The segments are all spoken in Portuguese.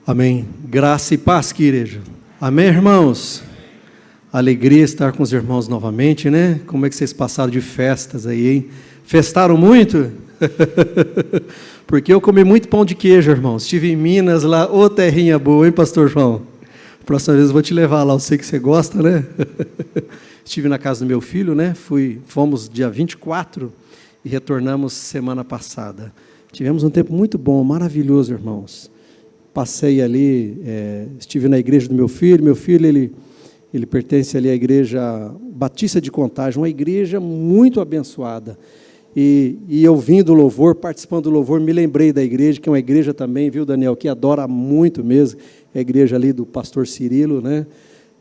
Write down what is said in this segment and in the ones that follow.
Amém. Graça e paz, que igreja. Amém, irmãos? Alegria estar com os irmãos novamente, né? Como é que vocês passaram de festas aí, hein? Festaram muito? Porque eu comi muito pão de queijo, irmãos. Estive em Minas lá, ô terrinha boa, hein, pastor João? Próxima vez eu vou te levar lá, eu sei que você gosta, né? Estive na casa do meu filho, né? Fomos dia 24 e retornamos semana passada. Tivemos um tempo muito bom, maravilhoso, irmãos. Passei ali, estive na igreja do meu filho, ele pertence ali à igreja Batista de Contagem, uma igreja muito abençoada. E eu vim do louvor, participando do louvor, me lembrei da igreja, que é uma igreja também, viu, Daniel, que adora muito mesmo, é a igreja ali do pastor Cirilo, né?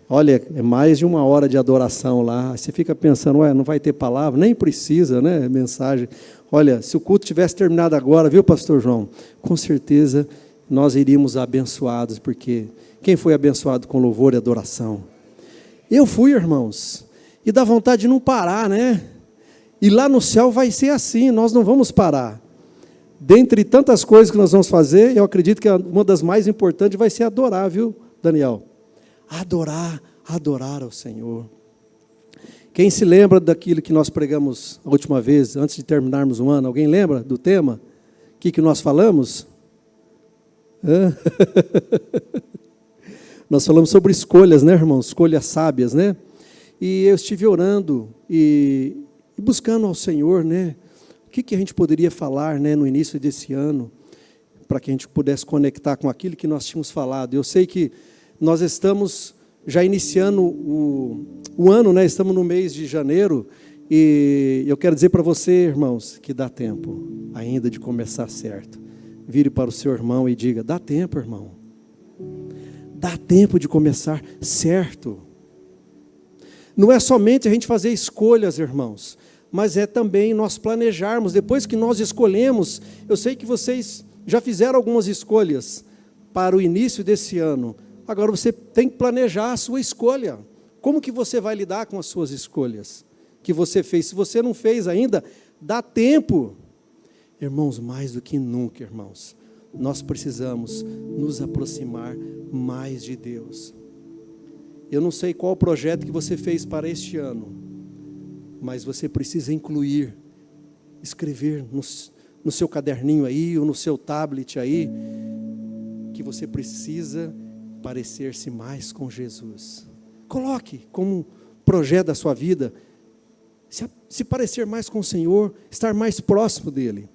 Olha, é mais de 1 hora de adoração lá, você fica pensando, não vai ter palavra, nem precisa, né, mensagem. Olha, se o culto tivesse terminado agora, viu, pastor João, com certeza nós iríamos abençoados, porque quem foi abençoado com louvor e adoração? Eu fui, irmãos, e dá vontade de não parar, né? E lá no céu vai ser assim, nós não vamos parar. Dentre tantas coisas que nós vamos fazer, eu acredito que uma das mais importantes vai ser adorar, viu, Daniel? Adorar ao Senhor. Quem se lembra daquilo que nós pregamos a última vez, antes de terminarmos o ano? Alguém lembra do tema? O que nós falamos? Nós falamos sobre escolhas, né, irmãos? Escolhas sábias, né? E eu estive orando e buscando ao Senhor, né? O que a gente poderia falar, né, no início desse ano, para que a gente pudesse conectar com aquilo que nós tínhamos falado. Eu sei que nós estamos já iniciando o ano, né? Estamos no mês de janeiro e eu quero dizer para você, irmãos, que dá tempo ainda de começar certo. Vire para o seu irmão e diga, dá tempo, irmão. Dá tempo de começar certo. Não é somente a gente fazer escolhas, irmãos, mas é também nós planejarmos. Depois que nós escolhemos, eu sei que vocês já fizeram algumas escolhas para o início desse ano. Agora você tem que planejar a sua escolha. Como que você vai lidar com as suas escolhas que você fez? Se você não fez ainda, dá tempo. Irmãos, mais do que nunca, irmãos, nós precisamos nos aproximar mais de Deus. Eu não sei qual o projeto que você fez para este ano, mas você precisa incluir, escrever no seu caderninho aí, ou no seu tablet aí, que você precisa parecer-se mais com Jesus. Coloque como projeto da sua vida, se parecer mais com o Senhor, estar mais próximo dEle.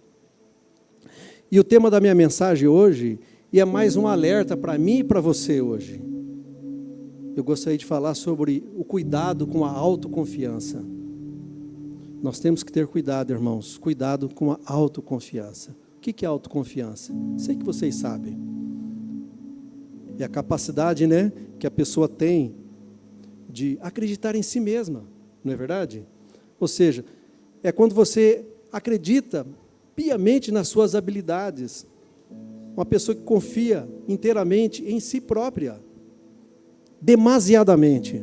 E o tema da minha mensagem hoje, e é mais um alerta para mim e para você hoje. Eu gostaria de falar sobre o cuidado com a autoconfiança. Nós temos que ter cuidado, irmãos, cuidado com a autoconfiança. O que é autoconfiança? Sei que vocês sabem. É a capacidade, né, que a pessoa tem de acreditar em si mesma, não é verdade? Ou seja, é quando você acredita piamente nas suas habilidades. Uma pessoa que confia inteiramente em si própria. Demasiadamente.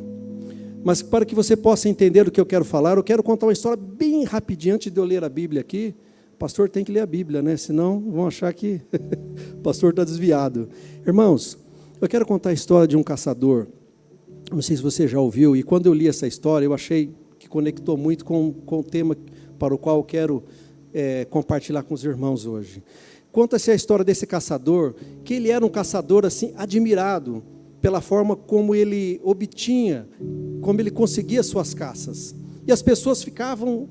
Mas para que você possa entender o que eu quero falar, eu quero contar uma história bem rapidinho, antes de eu ler a Bíblia aqui. O pastor tem que ler a Bíblia, né? Senão vão achar que o pastor está desviado. Irmãos, eu quero contar a história de um caçador. Não sei se você já ouviu, e quando eu li essa história, eu achei que conectou muito com o tema para o qual eu quero compartilhar com os irmãos hoje. Conta-se a história desse caçador, que ele era um caçador assim admirado pela forma como ele obtinha, como ele conseguia suas caças. E as pessoas ficavam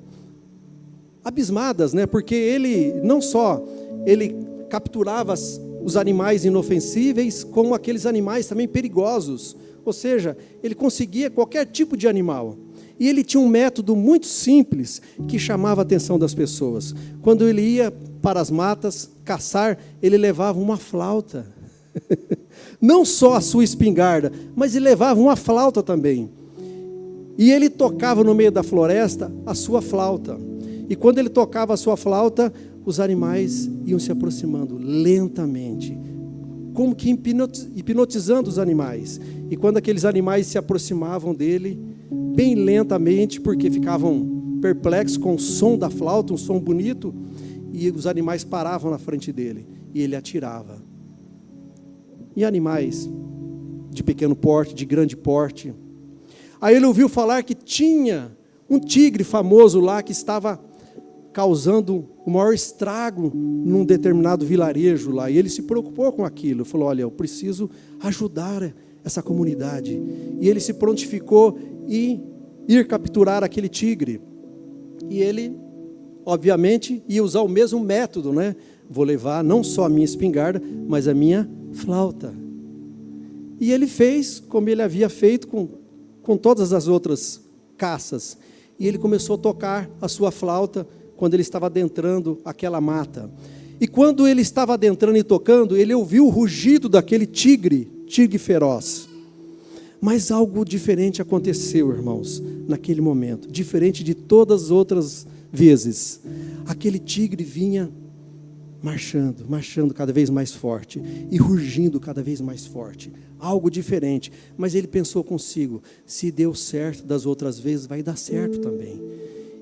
abismadas, né? Porque ele não só ele capturava os animais inofensíveis, como aqueles animais também perigosos. Ou seja, ele conseguia qualquer tipo de animal. E ele tinha um método muito simples que chamava a atenção das pessoas. Quando ele ia para as matas caçar, ele levava uma flauta. Não só a sua espingarda, mas ele levava uma flauta também. E ele tocava no meio da floresta a sua flauta. E quando ele tocava a sua flauta, os animais iam se aproximando lentamente, como que hipnotizando os animais. E quando aqueles animais se aproximavam dele, bem lentamente, porque ficavam perplexos com o som da flauta, um som bonito, e os animais paravam na frente dele, e ele atirava. em animais de pequeno porte, de grande porte. Aí ele ouviu falar que tinha um tigre famoso lá que estava causando o maior estrago num determinado vilarejo lá. E ele se preocupou com aquilo. Falou, olha, eu preciso ajudar essa comunidade. E ele se prontificou em ir capturar aquele tigre. E ele, obviamente, ia usar o mesmo método, né? Vou levar não só a minha espingarda, mas a minha flauta. E ele fez como ele havia feito com todas as outras caças. E ele começou a tocar a sua flauta quando ele estava adentrando aquela mata. E quando ele estava adentrando e tocando, ele ouviu o rugido daquele tigre feroz. Mas algo diferente aconteceu, irmãos, naquele momento. Diferente de todas as outras vezes. Aquele tigre vinha marchando cada vez mais forte. E rugindo cada vez mais forte. Algo diferente. Mas ele pensou consigo, se deu certo das outras vezes, vai dar certo também.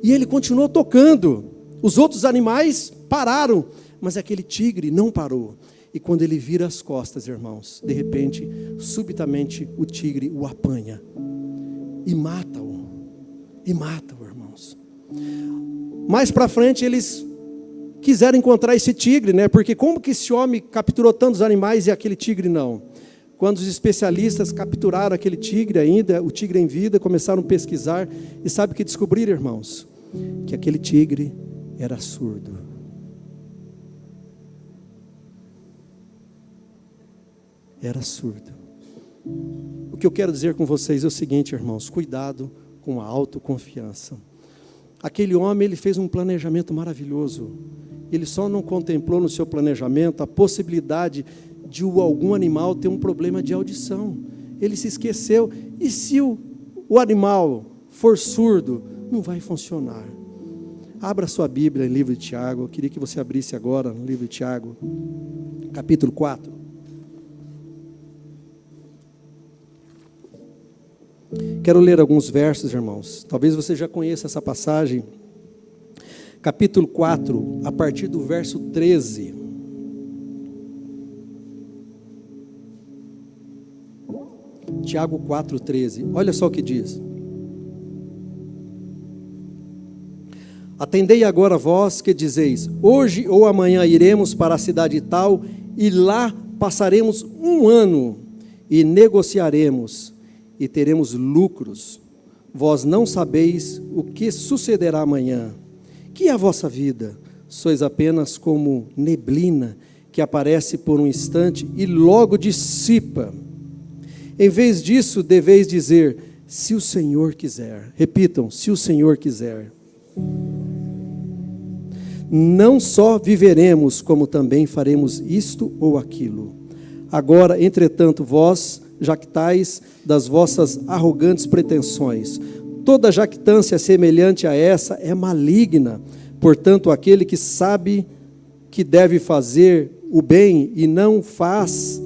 E ele continuou tocando. Os outros animais pararam, mas aquele tigre não parou. E quando ele vira as costas, irmãos, de repente, subitamente, o tigre o apanha. E mata-o. Irmãos. Mais para frente, eles quiseram encontrar esse tigre, né? Porque como que esse homem capturou tantos animais e aquele tigre não? Quando os especialistas capturaram aquele tigre ainda, o tigre em vida, começaram a pesquisar. E sabe o que descobriram, irmãos? Que aquele tigre era surdo. Era surdo. O que eu quero dizer com vocês é o seguinte, irmãos, cuidado com a autoconfiança. Aquele homem, ele fez um planejamento maravilhoso. Ele só não contemplou no seu planejamento a possibilidade de algum animal ter um problema de audição. Ele se esqueceu. E se o animal for surdo, não vai funcionar. Abra sua Bíblia em livro de Tiago. Eu queria que você abrisse agora no livro de Tiago, capítulo 4. Quero ler alguns versos, irmãos. Talvez você já conheça essa passagem. Capítulo 4, a partir do verso 13. Tiago 4, 13. Olha só o que diz. Atendei agora vós que dizeis, hoje ou amanhã iremos para a cidade tal, e lá passaremos um ano, e negociaremos, e teremos lucros. Vós não sabeis o que sucederá amanhã. Que é a vossa vida? Sois apenas como neblina, que aparece por um instante e logo dissipa. Em vez disso, deveis dizer, se o Senhor quiser. Repitam, se o Senhor quiser. Não só viveremos, como também faremos isto ou aquilo. Agora, entretanto, vós jactais das vossas arrogantes pretensões. Toda jactância semelhante a essa é maligna. Portanto, aquele que sabe que deve fazer o bem e não faz,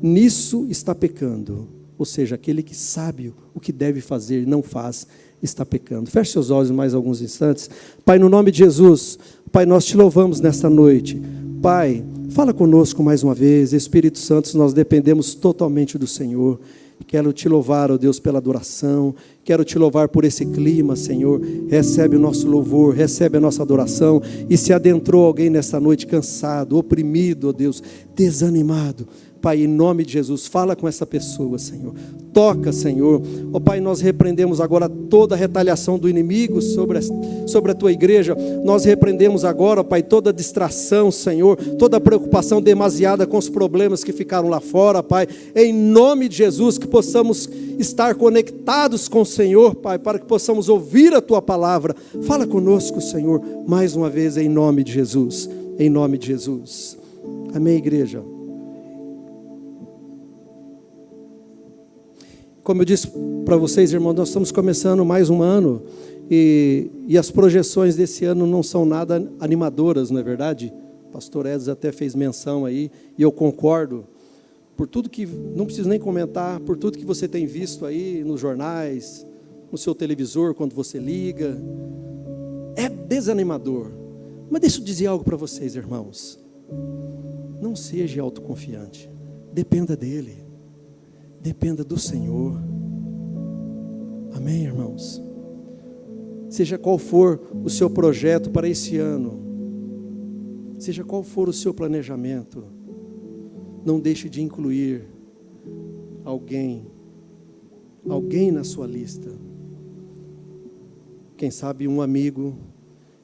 nisso está pecando. Ou seja, aquele que sabe o que deve fazer e não faz, está pecando. Feche seus olhos mais alguns instantes. Pai, no nome de Jesus, Pai, nós te louvamos nesta noite. Pai, fala conosco mais uma vez. Espírito Santo, nós dependemos totalmente do Senhor. Quero te louvar, ó Deus, pela adoração. Quero te louvar por esse clima, Senhor. Recebe o nosso louvor, recebe a nossa adoração. E se adentrou alguém nessa noite cansado, oprimido, ó Deus, desanimado, Pai, em nome de Jesus, fala com essa pessoa, Senhor. Toca, Senhor. Ó Pai, nós repreendemos agora toda a retaliação do inimigo sobre a Tua igreja. Nós repreendemos agora, ó Pai, toda a distração, Senhor, toda a preocupação demasiada com os problemas que ficaram lá fora, Pai. Em nome de Jesus, que possamos estar conectados com o Senhor, Pai, para que possamos ouvir a Tua palavra. Fala conosco, Senhor, mais uma vez, em nome de Jesus. Em nome de Jesus. Amém, igreja. Como eu disse para vocês, irmãos, nós estamos começando mais um ano e as projeções desse ano não são nada animadoras, não é verdade? O pastor Edson até fez menção aí, e eu concordo, por tudo que, não preciso nem comentar, por tudo que você tem visto aí nos jornais, no seu televisor, quando você liga, é desanimador. Mas deixa eu dizer algo para vocês, irmãos. Não seja autoconfiante. Dependa dele. Dependa do Senhor. Amém, irmãos? Seja qual for o seu projeto para esse ano, seja qual for o seu planejamento, não deixe de incluir alguém na sua lista. Quem sabe um amigo,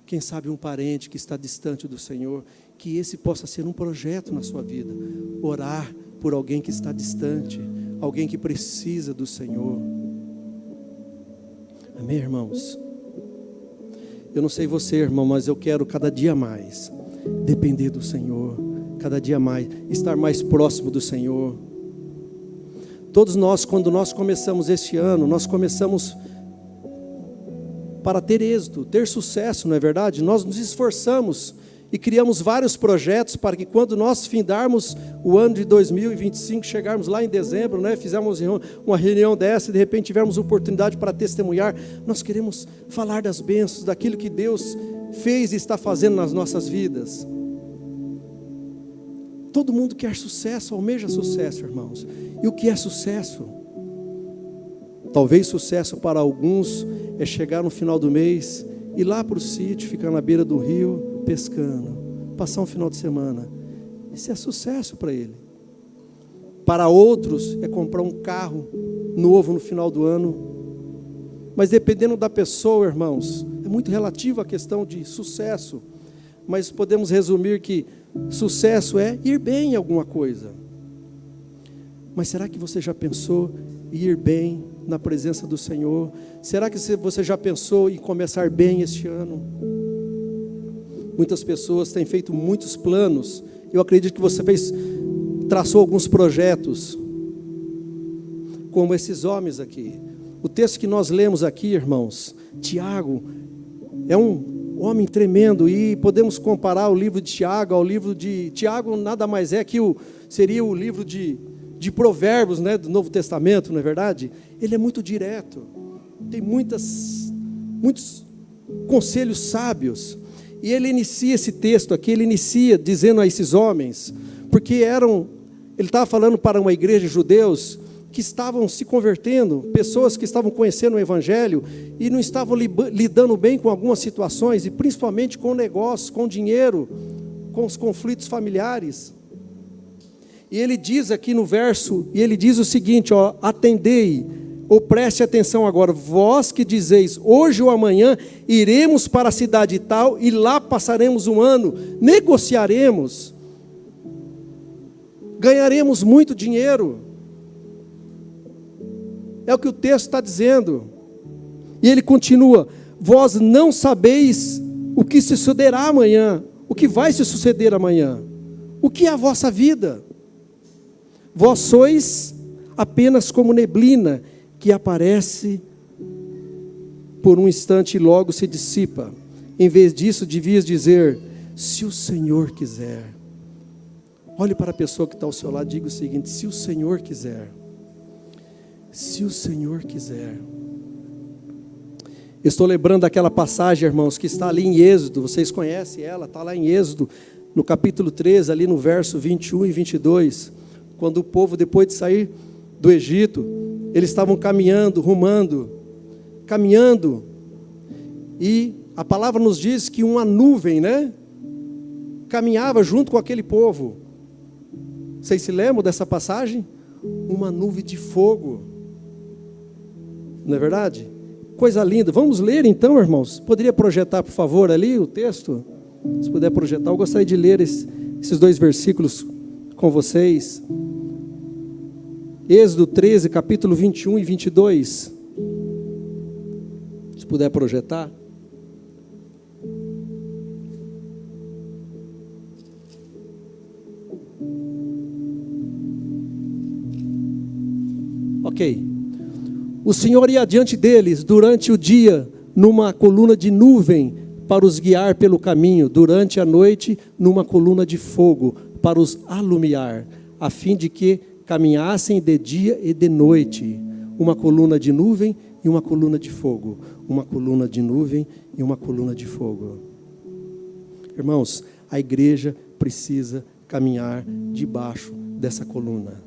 quem sabe um parente que está distante do Senhor, que esse possa ser um projeto na sua vida. Orar por alguém que está distante, alguém que precisa do Senhor. Amém, irmãos? Eu não sei você, irmão, mas eu quero cada dia mais depender do Senhor, cada dia mais estar mais próximo do Senhor. Todos nós, quando nós começamos este ano, nós começamos para ter êxito, ter sucesso, não é verdade? Nós nos esforçamos e criamos vários projetos para que quando nós findarmos o ano de 2025, chegarmos lá em dezembro, né, fizemos uma reunião dessa e de repente tivemos oportunidade para testemunhar. Nós queremos falar das bênçãos, daquilo que Deus fez e está fazendo nas nossas vidas. Todo mundo quer sucesso, almeja sucesso, irmãos. E o que é sucesso? Talvez sucesso para alguns é chegar no final do mês, ir lá para o sítio, ficar na beira do rio, pescando, passar um final de semana. Isso é sucesso para ele. Para outros é comprar um carro novo no final do ano. Mas dependendo da pessoa, irmãos, é muito relativo a questão de sucesso. Mas podemos resumir que sucesso é ir bem em alguma coisa. Mas será que você já pensou em ir bem na presença do Senhor? Será que você já pensou em começar bem este ano? Muitas pessoas têm feito muitos planos. Eu acredito que você traçou alguns projetos, como esses homens aqui. O texto que nós lemos aqui, irmãos, Tiago, é um homem tremendo, e podemos comparar o livro de Tiago ao livro de... Tiago nada mais é que seria o livro de Provérbios, né, do Novo Testamento, não é verdade? Ele é muito direto, tem muitos conselhos sábios. E ele inicia esse texto aqui, ele inicia dizendo a esses homens, porque ele estava falando para uma igreja de judeus que estavam se convertendo, pessoas que estavam conhecendo o Evangelho e não estavam lidando bem com algumas situações, e principalmente com negócios, com dinheiro, com os conflitos familiares. E ele diz aqui no verso, e ele diz o seguinte, ó: atendei, ou preste atenção agora, vós que dizeis, hoje ou amanhã iremos para a cidade tal, e lá passaremos um ano, negociaremos, ganharemos muito dinheiro. É o que o texto está dizendo. E ele continua: vós não sabeis o que se sucederá amanhã, o que vai se suceder amanhã, o que é a vossa vida. Vós sois apenas como neblina, que aparece por um instante e logo se dissipa. Em vez disso, devias dizer, se o Senhor quiser. Olhe para a pessoa que está ao seu lado e diga o seguinte: se o Senhor quiser. Se o Senhor quiser. Estou lembrando daquela passagem, irmãos, que está ali em Êxodo. Vocês conhecem ela, está lá em Êxodo, no capítulo 13, ali no verso 21 e 22. Quando o povo, depois de sair do Egito, eles estavam caminhando, caminhando, e a palavra nos diz que uma nuvem, né, caminhava junto com aquele povo. Vocês se lembram dessa passagem? Uma nuvem de fogo, não é verdade? Coisa linda. Vamos ler então, irmãos. Poderia projetar, por favor, ali o texto? Se puder projetar, eu gostaria de ler esses dois versículos com vocês. Êxodo 13, capítulo 21 e 22. Se puder projetar. Ok. O Senhor ia adiante deles durante o dia numa coluna de nuvem para os guiar pelo caminho, durante a noite numa coluna de fogo para os alumiar, a fim de que caminhassem de dia e de noite. Uma coluna de nuvem e uma coluna de fogo. Uma coluna de nuvem e uma coluna de fogo. Irmãos, a igreja precisa caminhar debaixo dessa coluna.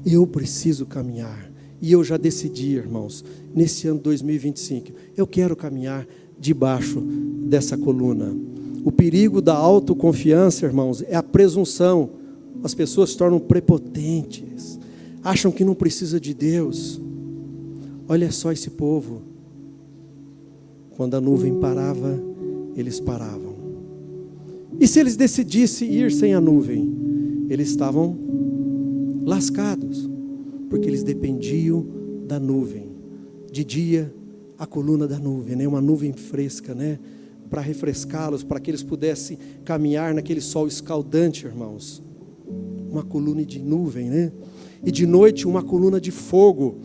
Eu preciso caminhar. E eu já decidi, irmãos, nesse ano 2025, eu quero caminhar debaixo dessa coluna. O perigo da autoconfiança, irmãos, é a presunção. As pessoas se tornam prepotentes, acham que não precisa de Deus. Olha só esse povo. Quando a nuvem parava, eles paravam. E se eles decidissem ir sem a nuvem, eles estavam lascados, porque eles dependiam da nuvem. De dia, a coluna da nuvem, né? Uma nuvem fresca, né? Para refrescá-los, para que eles pudessem caminhar naquele sol escaldante, irmãos. Uma coluna de nuvem, né? E de noite, uma coluna de fogo.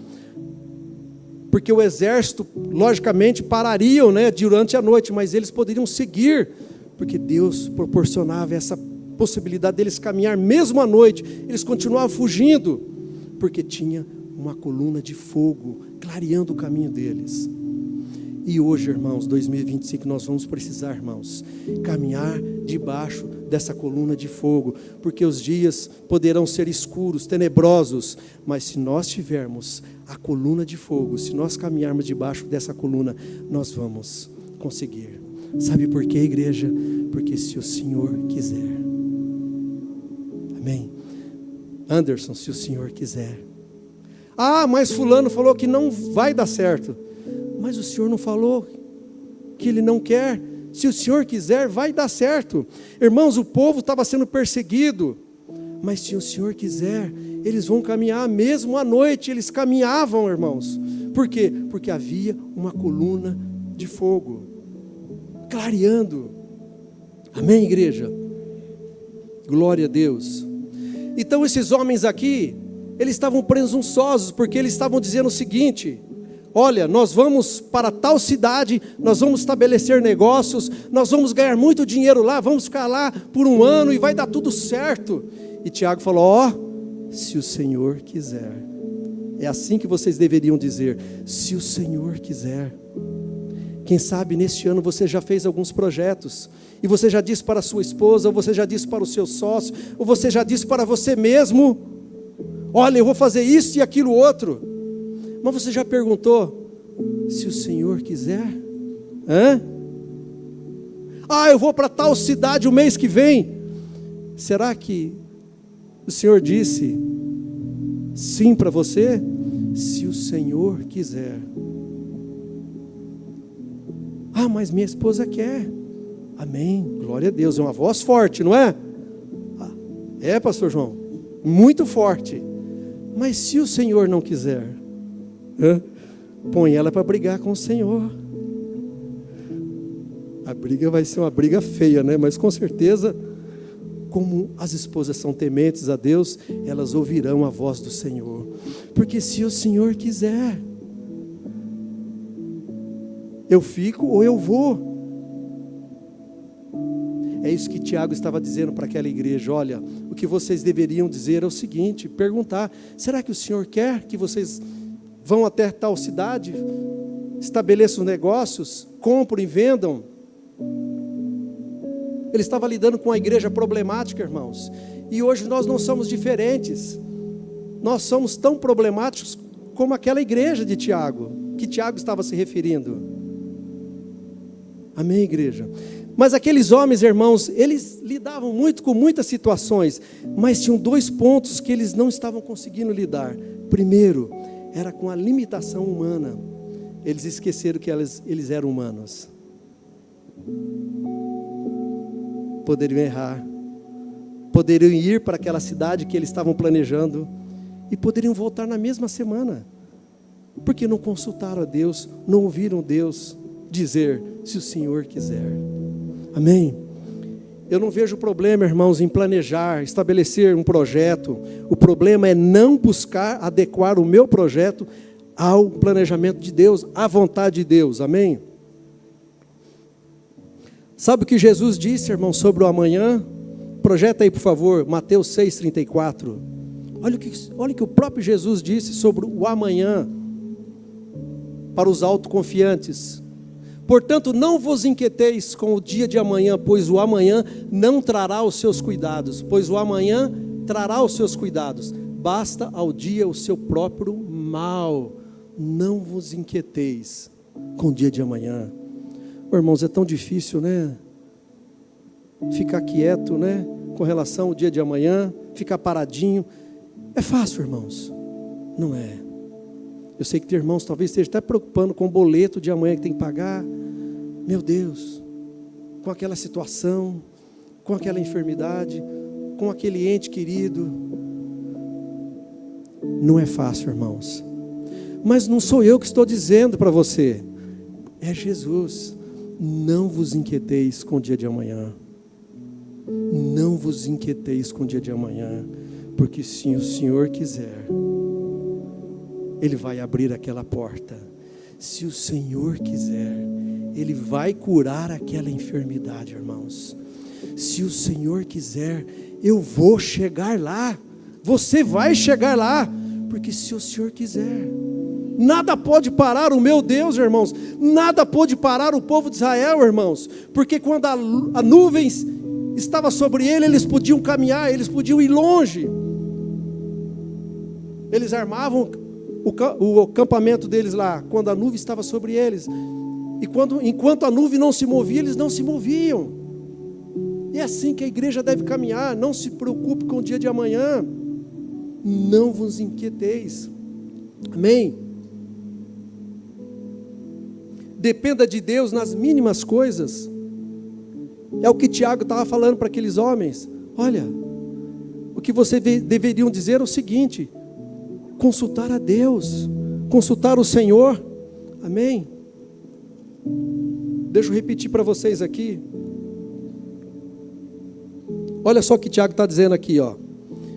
Porque o exército, logicamente, parariam, né, durante a noite, mas eles poderiam seguir, porque Deus proporcionava essa possibilidade deles caminhar mesmo à noite. Eles continuavam fugindo, porque tinha uma coluna de fogo clareando o caminho deles. E hoje, irmãos, 2025, nós vamos precisar, irmãos, caminhar debaixo dessa coluna de fogo, porque os dias poderão ser escuros, tenebrosos, mas se nós tivermos a coluna de fogo, se nós caminharmos debaixo dessa coluna, nós vamos conseguir. Sabe por quê, igreja? Porque se o Senhor quiser. Amém? Anderson, se o Senhor quiser. Ah, mas fulano falou que não vai dar certo. Mas o Senhor não falou que Ele não quer. Se o Senhor quiser, vai dar certo. Irmãos, o povo estava sendo perseguido. Mas se o Senhor quiser, eles vão caminhar mesmo à noite. Eles caminhavam, irmãos. Por quê? Porque havia uma coluna de fogo clareando. Amém, igreja? Glória a Deus. Então esses homens aqui, eles estavam presunçosos, porque eles estavam dizendo o seguinte: olha, nós vamos para tal cidade, nós vamos estabelecer negócios, nós vamos ganhar muito dinheiro lá, vamos ficar lá por 1 ano e vai dar tudo certo. E Tiago falou: ó, se o Senhor quiser. É assim que vocês deveriam dizer: se o Senhor quiser. Quem sabe neste ano você já fez alguns projetos, e você já disse para a sua esposa, ou você já disse para o seu sócio, ou você já disse para você mesmo: olha, eu vou fazer isso e aquilo outro. Mas você já perguntou: se o Senhor quiser? Ah, eu vou para tal cidade o mês que vem. Será que o Senhor disse sim para você? Se o Senhor quiser. Ah, mas minha esposa quer. Amém, glória a Deus. É uma voz forte, não é? É, pastor João, muito forte. Mas se o Senhor não quiser, põe ela para brigar com o Senhor. A briga vai ser uma briga feia, né? Mas com certeza, como as esposas são tementes a Deus, elas ouvirão a voz do Senhor. Porque se o Senhor quiser, eu fico ou eu vou. É isso que Tiago estava dizendo para aquela igreja. Olha, o que vocês deveriam dizer é o seguinte: perguntar: será que o Senhor quer que vocês vão até tal cidade, estabeleçam negócios, comprem e vendam? Ele estava lidando com uma igreja problemática, irmãos. E hoje nós não somos diferentes. Nós somos tão problemáticos como aquela igreja de Tiago, que Tiago estava se referindo. Amém, igreja? Mas aqueles homens, irmãos, eles lidavam muito com muitas situações, mas tinham 2 pontos que eles não estavam conseguindo lidar. Primeiro, era com a limitação humana. Eles esqueceram que eles eram humanos. Poderiam errar, poderiam ir para aquela cidade que eles estavam planejando e poderiam voltar na mesma semana, porque não consultaram a Deus, não ouviram Deus dizer: se o Senhor quiser. Amém? Eu não vejo problema, irmãos, em planejar, estabelecer um projeto. O problema é não buscar adequar o meu projeto ao planejamento de Deus, à vontade de Deus. Amém? Sabe o que Jesus disse, irmão, sobre o amanhã? Projeta aí, por favor, Mateus 6,34. Olha o que o próprio Jesus disse sobre o amanhã para os autoconfiantes. Portanto, não vos inquieteis com o dia de amanhã, pois o amanhã não trará os seus cuidados. Pois o amanhã trará os seus cuidados. Basta ao dia o seu próprio mal. Não vos inquieteis com o dia de amanhã. Irmãos, é tão difícil, né? Ficar quieto, né? Com relação ao dia de amanhã, ficar paradinho. É fácil, irmãos? Não é. Eu sei que tem irmãos talvez esteja até preocupando com o boleto de amanhã que tem que pagar. Meu Deus, com aquela situação, com aquela enfermidade, com aquele ente querido. Não é fácil, irmãos. Mas não sou eu que estou dizendo para você. É Jesus. Não vos inquieteis com o dia de amanhã. Não vos inquieteis com o dia de amanhã. Porque se o Senhor quiser, Ele vai abrir aquela porta. Se o Senhor quiser, Ele vai curar aquela enfermidade, irmãos. Se o Senhor quiser, eu vou chegar lá. Você vai chegar lá. Porque se o Senhor quiser, nada pode parar o meu Deus, irmãos. Nada pode parar o povo de Israel, irmãos. Porque quando a nuvens estava sobre ele, eles podiam caminhar, eles podiam ir longe. Eles armavam o acampamento deles lá, quando a nuvem estava sobre eles. E enquanto a nuvem não se movia, eles não se moviam. E é assim que a igreja deve caminhar. Não se preocupe com o dia de amanhã. Não vos inquieteis. Amém? Dependa de Deus nas mínimas coisas. É o que Tiago estava falando para aqueles homens. Olha, o que vocês deveriam dizer é o seguinte: consultar a Deus, consultar o Senhor. Amém? Deixa eu repetir para vocês aqui. Olha só o que Tiago está dizendo aqui, ó.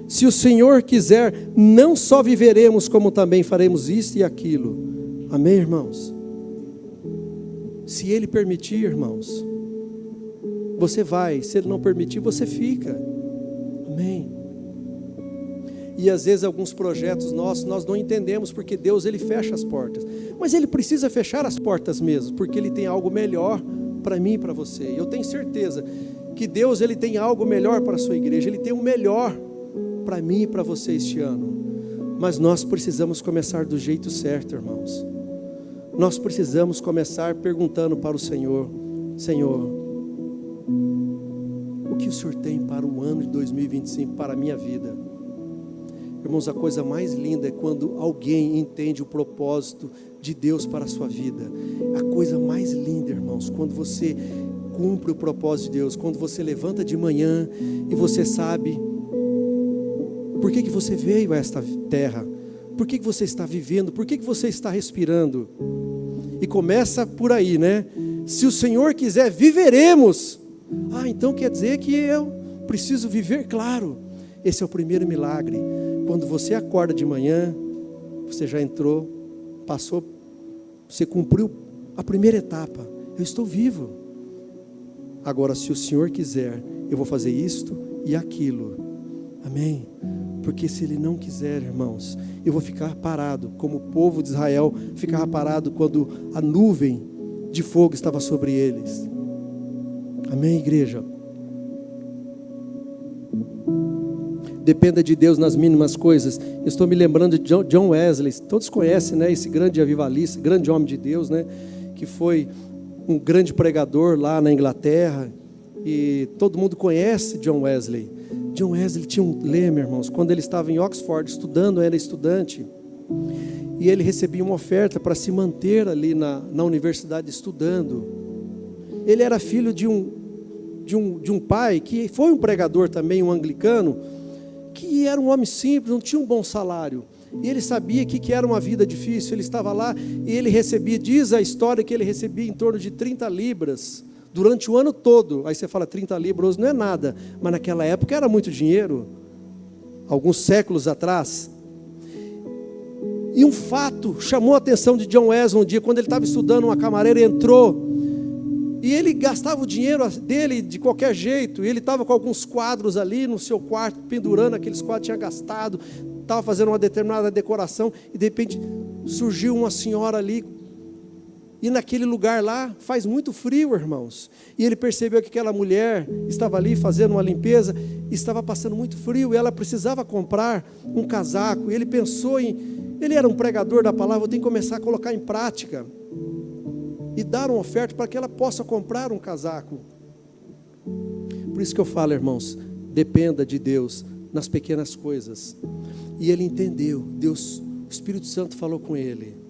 Se o Senhor quiser, não só viveremos, como também faremos isso e aquilo. Amém, irmãos? Se Ele permitir, irmãos, você vai. Se Ele não permitir, você fica. Amém? E às vezes alguns projetos nossos, nós não entendemos, porque Deus, Ele fecha as portas. Mas Ele precisa fechar as portas mesmo, porque Ele tem algo melhor para mim e para você. E eu tenho certeza que Deus, Ele tem algo melhor para a sua igreja. Ele tem o melhor para mim e para você este ano. Mas nós precisamos começar do jeito certo, irmãos. Nós precisamos começar perguntando para o Senhor: Senhor, o que o Senhor tem para o ano de 2025, para a minha vida? Irmãos, a coisa mais linda é quando alguém entende o propósito de Deus para a sua vida. A coisa mais linda, irmãos, quando você cumpre o propósito de Deus, quando você levanta de manhã e você sabe por que você veio a esta terra, por que você está vivendo, por que você está respirando. E começa por aí, né? Se o Senhor quiser, viveremos. Então quer dizer que eu preciso viver? Claro, esse é o primeiro milagre. Quando você acorda de manhã, você já entrou, passou, você cumpriu a primeira etapa. Eu estou vivo. Agora, se o Senhor quiser, eu vou fazer isto e aquilo. Amém? Porque se Ele não quiser, irmãos, eu vou ficar parado, como o povo de Israel ficava parado quando a nuvem de fogo estava sobre eles. Amém, igreja? Dependa de Deus nas mínimas coisas. Eu estou me lembrando de John Wesley. Todos conhecem, né, esse grande avivalista, grande homem de Deus, né, que foi um grande pregador lá na Inglaterra. E todo mundo conhece John Wesley. John Wesley tinha um lema, irmãos, quando ele estava em Oxford estudando, era estudante, e ele recebia uma oferta para se manter ali na universidade estudando. Ele era filho de um pai que foi um pregador também, um anglicano, que era um homem simples, não tinha um bom salário, e ele sabia que era uma vida difícil. Ele estava lá e ele recebia, diz a história que ele recebia em torno de 30 libras, durante o ano todo. Aí você fala, 30 libras não é nada, mas naquela época era muito dinheiro, alguns séculos atrás. E um fato chamou a atenção de John Wesley um dia, quando ele estava estudando, uma camareira entrou, e ele gastava o dinheiro dele de qualquer jeito, e ele estava com alguns quadros ali no seu quarto, pendurando aqueles quadros, tinha gastado, estava fazendo uma determinada decoração, e de repente surgiu uma senhora ali, E naquele lugar lá faz muito frio, irmãos. E ele percebeu que aquela mulher estava ali fazendo uma limpeza, estava passando muito frio, e ela precisava comprar um casaco. E ele pensou ele era um pregador da palavra, eu tenho que começar a colocar em prática e dar uma oferta para que ela possa comprar um casaco. Por isso que eu falo, irmãos, dependa de Deus nas pequenas coisas. E ele entendeu, o Espírito Santo falou com ele.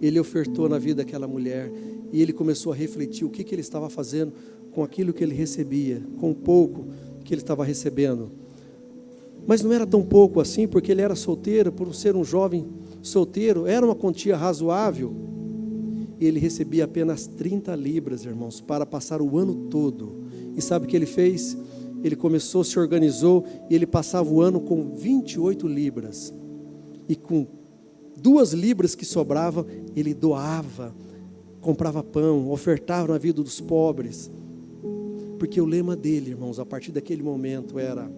Ele ofertou na vida daquela mulher, e ele começou a refletir o que ele estava fazendo com aquilo que ele recebia, com o pouco que ele estava recebendo. Mas não era tão pouco assim, porque ele era solteiro, por ser um jovem solteiro, era uma quantia razoável. E ele recebia apenas 30 libras, irmãos, para passar o ano todo. E sabe o que ele fez? Ele começou, se organizou, e ele passava o ano com 28 libras. E com 2 libras que sobravam, ele doava, comprava pão, ofertava na vida dos pobres. Porque o lema dele, irmãos, a partir daquele momento era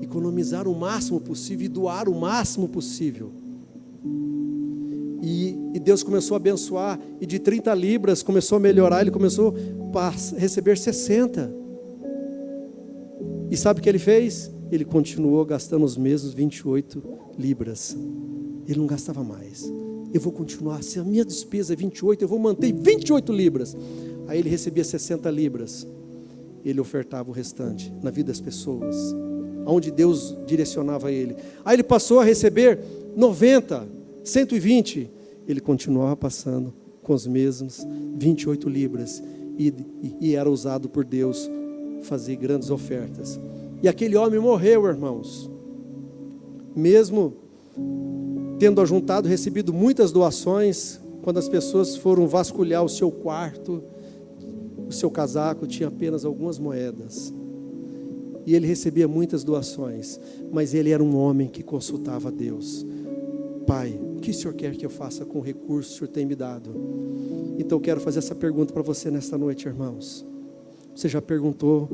economizar o máximo possível e doar o máximo possível. E Deus começou a abençoar, e de 30 libras começou a melhorar, ele começou a receber 60. E sabe o que ele fez? Ele continuou gastando os mesmos 28 libras. Ele não gastava mais. Eu vou continuar, se a minha despesa é 28, eu vou manter 28 libras. Aí ele recebia 60 libras. Ele ofertava o restante na vida das pessoas, onde Deus direcionava ele. Aí ele passou a receber 90, 120. Ele continuava passando com os mesmos 28 libras. E era usado por Deus fazer grandes ofertas. E aquele homem morreu, irmãos. Mesmo tendo ajuntado, recebido muitas doações, quando as pessoas foram vasculhar o seu quarto, o seu casaco tinha apenas algumas moedas. E ele recebia muitas doações, mas ele era um homem que consultava a Deus. Pai, o que o Senhor quer que eu faça com o recurso que o Senhor tem me dado? Então eu quero fazer essa pergunta para você nesta noite, irmãos. Você já perguntou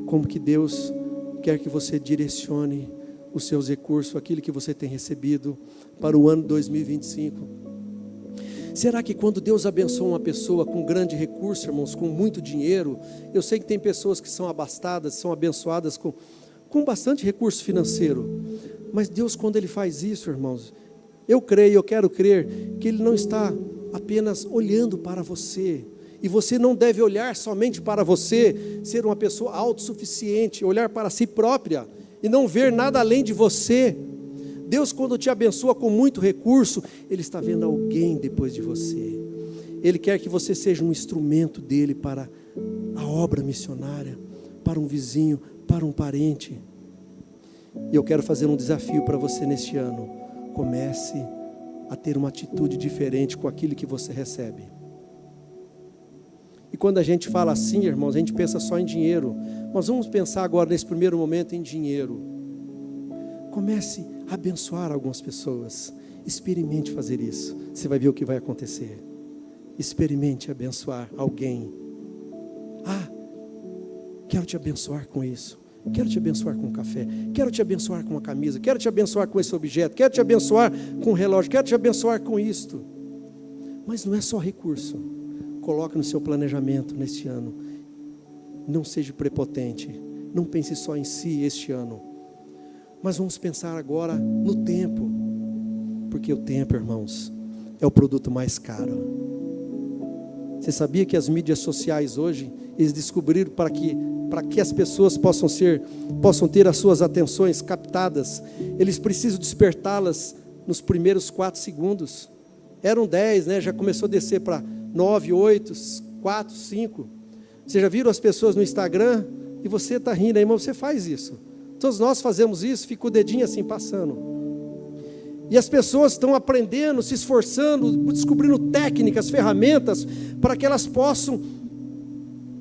como que Deus quer que você direcione os seus recursos, aquilo que você tem recebido para o ano 2025? Será que quando Deus abençoa uma pessoa com grande recurso, irmãos, com muito dinheiro, eu sei que tem pessoas que são abastadas, são abençoadas com bastante recurso financeiro, mas Deus, quando Ele faz isso, irmãos, eu creio, eu quero crer, que Ele não está apenas olhando para você, e você não deve olhar somente para você, ser uma pessoa autossuficiente, olhar para si própria, e não ver nada além de você. Deus, quando te abençoa com muito recurso, Ele está vendo alguém depois de você. Ele quer que você seja um instrumento dEle para a obra missionária, para um vizinho, para um parente. E eu quero fazer um desafio para você neste ano. Comece a ter uma atitude diferente com aquilo que você recebe. E quando a gente fala assim, irmãos, a gente pensa só em dinheiro. Mas vamos pensar agora, nesse primeiro momento, em dinheiro. Comece a abençoar algumas pessoas. Experimente fazer isso. Você vai ver o que vai acontecer. Experimente abençoar alguém. Quero te abençoar com isso. Quero te abençoar com um café. Quero te abençoar com uma camisa. Quero te abençoar com esse objeto. Quero te abençoar com um relógio. Quero te abençoar com isto. Mas não é só recurso. Coloque no seu planejamento neste ano. Não seja prepotente. Não pense só em si este ano. Mas vamos pensar agora no tempo. Porque o tempo, irmãos, é o produto mais caro. Você sabia que as mídias sociais hoje, eles descobriram para que as pessoas possam ter as suas atenções captadas, eles precisam despertá-las nos primeiros 4 segundos. Eram 10, né? Já começou a descer para 9, 8, 4, 5. Vocês já viram as pessoas no Instagram? E você está rindo aí, mas você faz isso. Todos nós fazemos isso, fica o dedinho assim passando. E as pessoas estão aprendendo, se esforçando, descobrindo técnicas, ferramentas, para que elas possam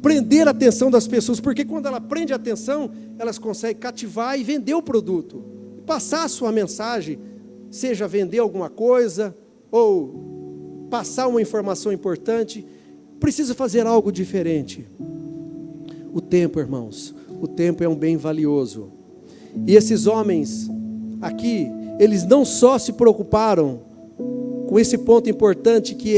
prender a atenção das pessoas. Porque quando ela prende a atenção, elas conseguem cativar e vender o produto. Passar a sua mensagem, seja vender alguma coisa, ou passar uma informação importante, precisa fazer algo diferente. O tempo, irmãos, o tempo é um bem valioso. E esses homens aqui, eles não só se preocuparam com esse ponto importante que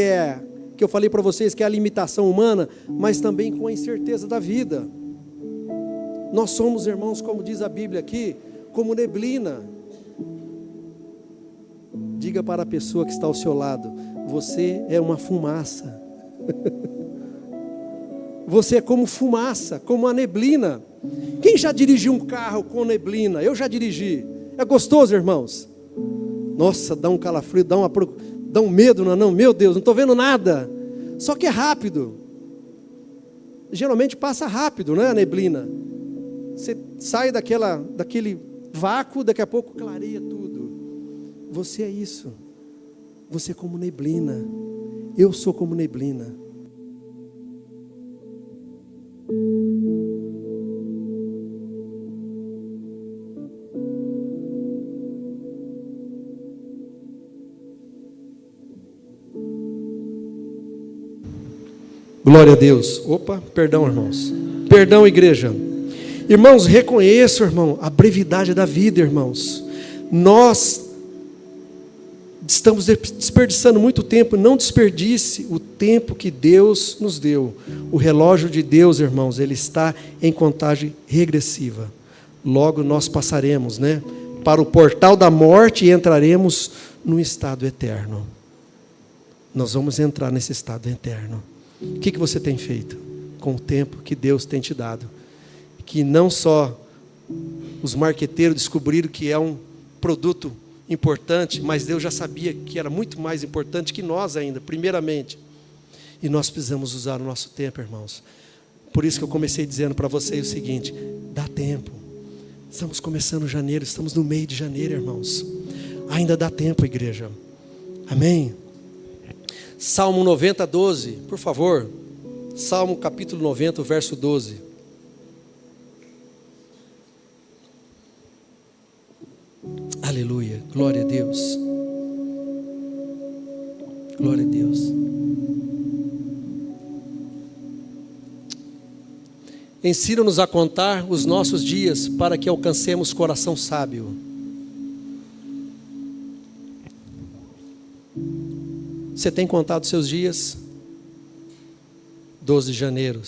que eu falei para vocês que é a limitação humana, mas também com a incerteza da vida. Nós somos, irmãos, como diz a Bíblia aqui, como neblina. Diga para a pessoa que está ao seu lado: você é uma fumaça. Você é como fumaça, como a neblina. Quem já dirigiu um carro com neblina? Eu já dirigi. É gostoso, irmãos? Nossa, dá um calafrio, dá um medo, não é não? Meu Deus, não estou vendo nada. Só que é rápido. Geralmente passa rápido, não é a neblina? Você sai daquele vácuo, daqui a pouco clareia tudo. Você é isso. Você é como neblina. Eu sou como neblina. Glória a Deus. Opa, perdão, irmãos. Perdão, igreja. Irmãos, reconheço, irmão, a brevidade da vida, irmãos. Nós estamos desperdiçando muito tempo. Não desperdice o tempo que Deus nos deu. O relógio de Deus, irmãos, ele está em contagem regressiva. Logo nós passaremos, para o portal da morte e entraremos no estado eterno. Nós vamos entrar nesse estado eterno. O que você tem feito com o tempo que Deus tem te dado? Que não só os marqueteiros descobriram que é um produto importante, mas Deus já sabia que era muito mais importante que nós ainda, primeiramente. E nós precisamos usar o nosso tempo, irmãos. Por isso que eu comecei dizendo para vocês o seguinte: dá tempo. Estamos começando janeiro, estamos no meio de janeiro, irmãos. Ainda dá tempo, igreja. Amém? Salmo 90, 12, por favor. Salmo capítulo 90, verso 12. Aleluia, glória a Deus. Glória a Deus. Ensina-nos a contar os nossos dias para que alcancemos coração sábio. Você tem contado seus dias? 12 de janeiro.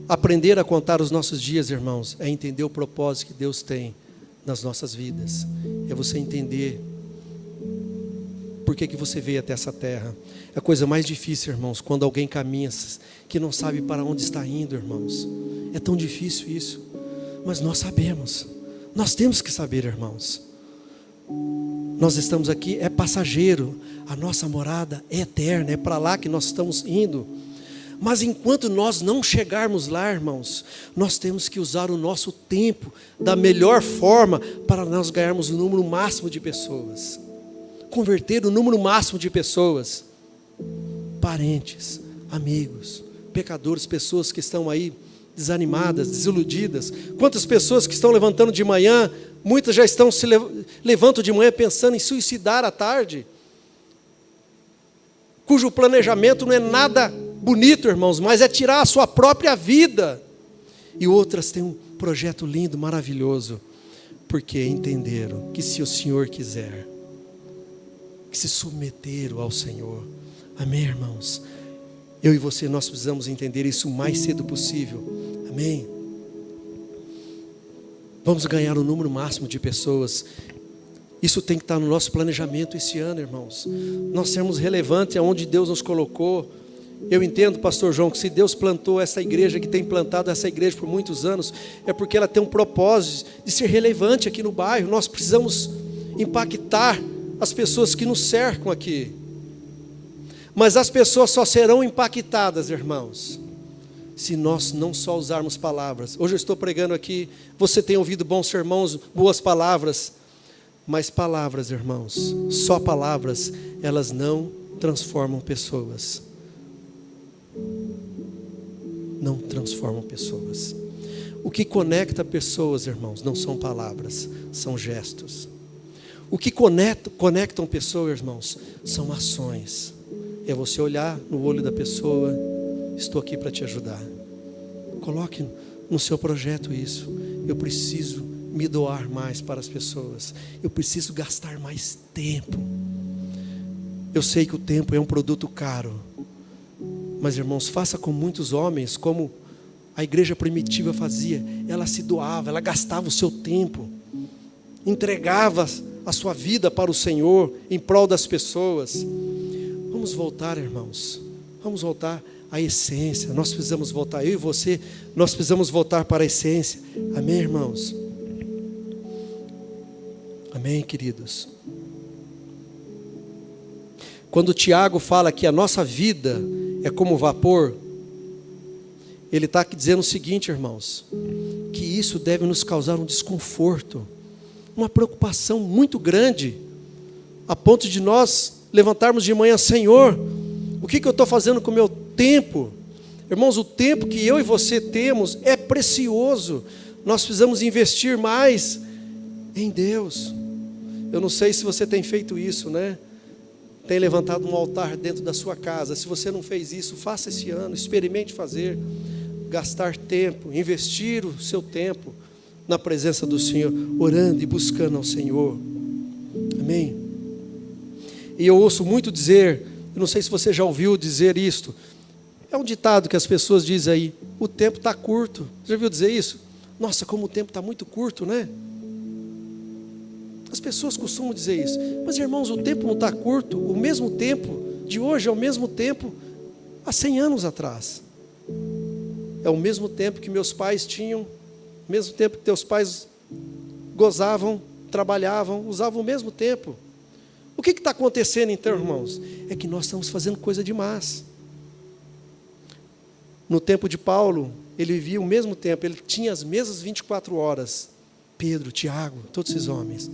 Aprender a contar os nossos dias, irmãos, é entender o propósito que Deus tem nas nossas vidas. É você entender por que você veio até essa terra. É a coisa mais difícil, irmãos, quando alguém caminha que não sabe para onde está indo, irmãos. É tão difícil isso. Mas nós sabemos. Nós temos que saber, irmãos. Nós estamos aqui, é passageiro. A nossa morada é eterna, é para lá que nós estamos indo. Mas enquanto nós não chegarmos lá, irmãos, nós temos que usar o nosso tempo da melhor forma para nós ganharmos o número máximo de pessoas. Converter o número máximo de pessoas. Parentes, amigos, pecadores, pessoas que estão aí desanimadas, desiludidas. Quantas pessoas que estão levantando de manhã, muitas já estão levantam de manhã pensando em suicidar à tarde, cujo planejamento não é nada bonito, irmãos, mas é tirar a sua própria vida. E outras têm um projeto lindo, maravilhoso, porque entenderam que se o Senhor quiser, que se submeteram ao Senhor. Amém, irmãos? Eu e você, nós precisamos entender isso o mais cedo possível. Amém? Vamos ganhar o número máximo de pessoas. Isso tem que estar no nosso planejamento esse ano, irmãos. Nós sermos relevantes aonde Deus nos colocou. Eu entendo, pastor João, que se Deus plantou essa igreja, que tem plantado essa igreja por muitos anos, é porque ela tem um propósito de ser relevante aqui no bairro. Nós precisamos impactar as pessoas que nos cercam aqui. Mas as pessoas só serão impactadas, irmãos, se nós não só usarmos palavras. Hoje eu estou pregando aqui, você tem ouvido bons sermões, boas palavras, mas palavras, irmãos, só palavras, elas não transformam pessoas. Não transformam pessoas. O que conecta pessoas, irmãos, não são palavras, são gestos. O que conectam pessoas, irmãos, são ações. É você olhar no olho da pessoa: estou aqui para te ajudar. Coloque no seu projeto isso. Eu preciso me doar mais para as pessoas. Eu preciso gastar mais tempo. Eu sei que o tempo é um produto caro. Mas, irmãos, faça com muitos homens, como a igreja primitiva fazia. Ela se doava, ela gastava o seu tempo, entregava a sua vida para o Senhor, em prol das pessoas. Vamos voltar, irmãos. Vamos voltar à essência. Nós precisamos voltar, eu e você, nós precisamos voltar para a essência. Amém, irmãos? Amém, queridos? Quando Tiago fala que a nossa vida é como vapor, ele está aqui dizendo o seguinte, irmãos, que isso deve nos causar um desconforto, uma preocupação muito grande, a ponto de nós levantarmos de manhã: Senhor, o que eu estou fazendo com o meu tempo? Irmãos, o tempo que eu e você temos é precioso, nós precisamos investir mais em Deus. Eu não sei se você tem feito isso, né? Tem levantado um altar dentro da sua casa. Se você não fez isso, faça esse ano, experimente fazer, gastar tempo, investir o seu tempo na presença do Senhor, orando e buscando ao Senhor. Amém? E eu ouço muito dizer, eu não sei se você já ouviu dizer isto, é um ditado que as pessoas dizem aí: o tempo está curto. Já ouviu dizer isso? Nossa, como o tempo está muito curto, né? As pessoas costumam dizer isso. Mas, irmãos, o tempo não está curto. O mesmo tempo de hoje é o mesmo tempo há 100 anos atrás. É o mesmo tempo que meus pais tinham, o mesmo tempo que teus pais gozavam, trabalhavam, usavam o mesmo tempo. O que está acontecendo então, irmãos? É que nós estamos fazendo coisa demais. No tempo de Paulo, ele vivia o mesmo tempo, ele tinha as mesmas 24 horas. Pedro, Tiago, todos esses homens,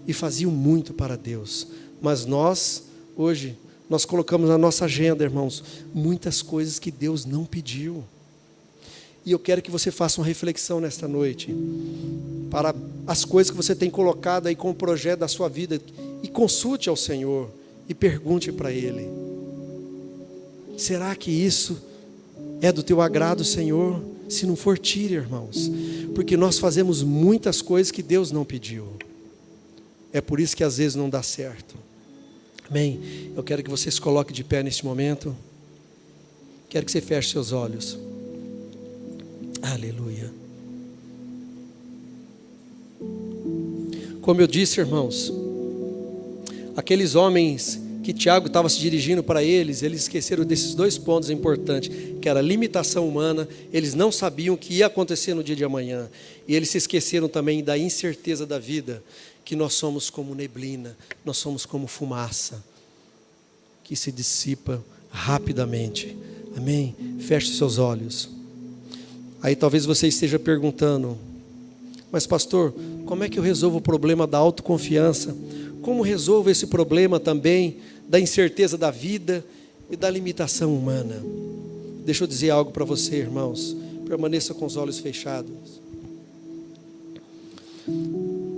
e faziam muito para Deus. Mas nós, hoje, nós colocamos na nossa agenda, irmãos, muitas coisas que Deus não pediu. E eu quero que você faça uma reflexão nesta noite, para as coisas que você tem colocado aí como projeto da sua vida, e consulte ao Senhor, e pergunte para Ele: será que isso é do teu agrado, Senhor? Se não for, tire, irmãos, porque nós fazemos muitas coisas que Deus não pediu. É por isso que às vezes não dá certo. Amém? Eu quero que você se coloque de pé neste momento. Quero que você feche seus olhos. Aleluia. Como eu disse, irmãos, aqueles homens que Tiago estava se dirigindo para eles esqueceram desses dois pontos importantes, que era a limitação humana. Eles não sabiam o que ia acontecer no dia de amanhã, e eles se esqueceram também da incerteza da vida, que nós somos como neblina, nós somos como fumaça, que se dissipa rapidamente. Amém? Feche seus olhos. Aí talvez você esteja perguntando: mas pastor, como é que eu resolvo o problema da autoconfiança? Como resolvo esse problema também da incerteza da vida e da limitação humana? Deixa eu dizer algo para você, irmãos. Permaneça com os olhos fechados.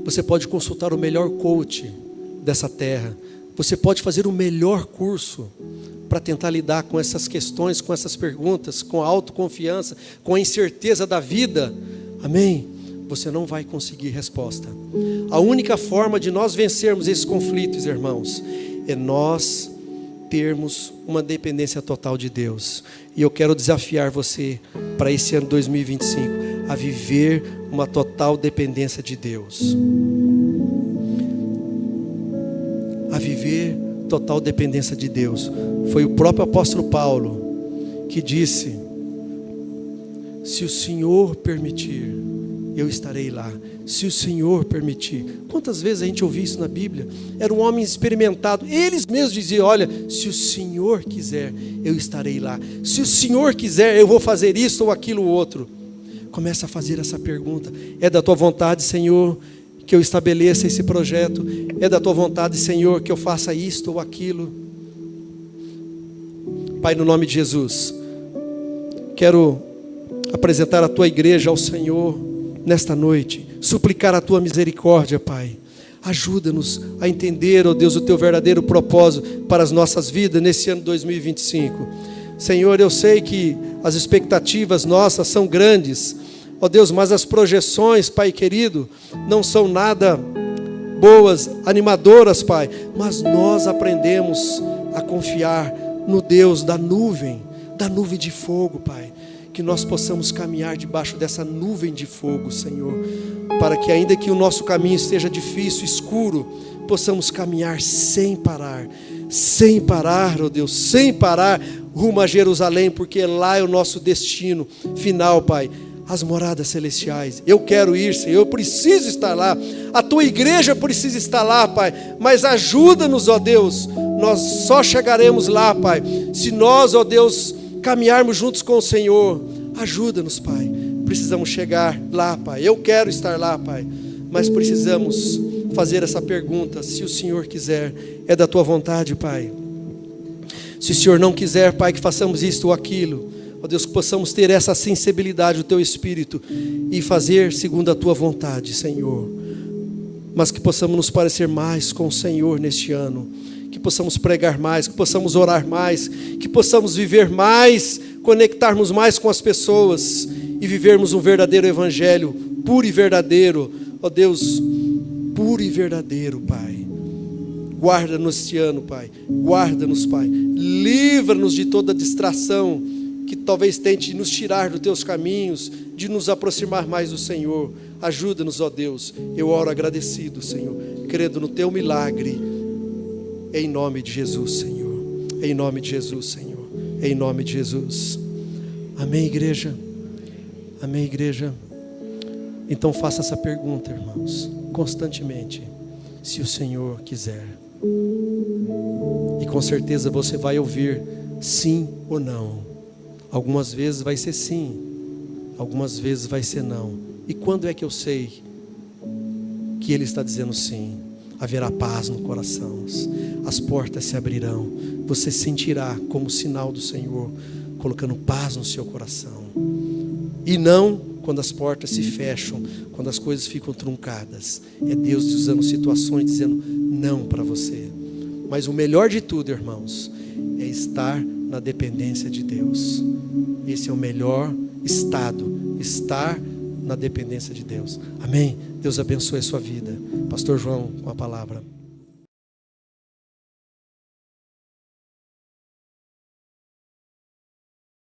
Você pode consultar o melhor coach dessa terra. Você pode fazer o melhor curso para tentar lidar com essas questões, com essas perguntas, com a autoconfiança, com a incerteza da vida. Amém? Você não vai conseguir resposta. A única forma de nós vencermos esses conflitos, irmãos, é nós termos uma dependência total de Deus. E eu quero desafiar você para esse ano 2025 a viver uma total dependência de Deus. A viver total dependência de Deus. Foi o próprio apóstolo Paulo que disse: se o Senhor permitir, eu estarei lá. Se o Senhor permitir. Quantas vezes a gente ouviu isso na Bíblia? Era um homem experimentado. Eles mesmos diziam: olha, se o Senhor quiser, eu estarei lá. Se o Senhor quiser, eu vou fazer isso ou aquilo ou outro. Começa a fazer essa pergunta: é da tua vontade, Senhor, que eu estabeleça esse projeto? É da tua vontade, Senhor, que eu faça isto ou aquilo? Pai, no nome de Jesus, quero apresentar a tua igreja ao Senhor nesta noite, suplicar a tua misericórdia, Pai. Ajuda-nos a entender, ó Deus, o teu verdadeiro propósito para as nossas vidas nesse ano 2025. Senhor, eu sei que as expectativas nossas são grandes, ó Deus, mas as projeções, Pai querido, não são nada boas, animadoras, Pai, mas nós aprendemos a confiar no Deus da nuvem de fogo, Pai. Que nós possamos caminhar debaixo dessa nuvem de fogo, Senhor, para que ainda que o nosso caminho esteja difícil, escuro, possamos caminhar sem parar, ó Deus, sem parar, rumo a Jerusalém, porque lá é o nosso destino final, Pai, as moradas celestiais. Eu quero ir, Senhor, eu preciso estar lá, a Tua igreja precisa estar lá, Pai, mas ajuda-nos, ó Deus, nós só chegaremos lá, Pai, se nós, ó Deus, caminharmos juntos com o Senhor. Ajuda-nos, Pai, precisamos chegar lá, Pai, eu quero estar lá, Pai, mas precisamos fazer essa pergunta: se o Senhor quiser, é da Tua vontade, Pai. Se o Senhor não quiser, Pai, que façamos isto ou aquilo, ó Deus, que possamos ter essa sensibilidade do Teu Espírito e fazer segundo a Tua vontade, Senhor, mas que possamos nos parecer mais com o Senhor neste ano, que possamos pregar mais, que possamos orar mais, que possamos viver mais, conectarmos mais com as pessoas e vivermos um verdadeiro evangelho, puro e verdadeiro, ó Deus, puro e verdadeiro, Pai. Guarda-nos este ano, Pai, guarda-nos, Pai, livra-nos de toda distração que talvez tente nos tirar dos Teus caminhos, de nos aproximar mais do Senhor. Ajuda-nos, ó Deus, eu oro agradecido, Senhor, crendo no Teu milagre. Em nome de Jesus, Senhor. Em nome de Jesus, Senhor. Em nome de Jesus. Amém, igreja? Amém, igreja? Então faça essa pergunta, irmãos, constantemente, se o Senhor quiser. E com certeza você vai ouvir sim ou não. Algumas vezes vai ser sim, algumas vezes vai ser não. E quando é que eu sei que Ele está dizendo sim? Haverá paz no coração, as portas se abrirão, você sentirá como sinal do Senhor, colocando paz no seu coração. E não quando as portas se fecham, quando as coisas ficam truncadas. É Deus usando situações, dizendo não para você. Mas o melhor de tudo, irmãos, é estar na dependência de Deus. Esse é o melhor estado, estar na dependência de Deus. Amém? Deus abençoe a sua vida. Pastor João, com a palavra.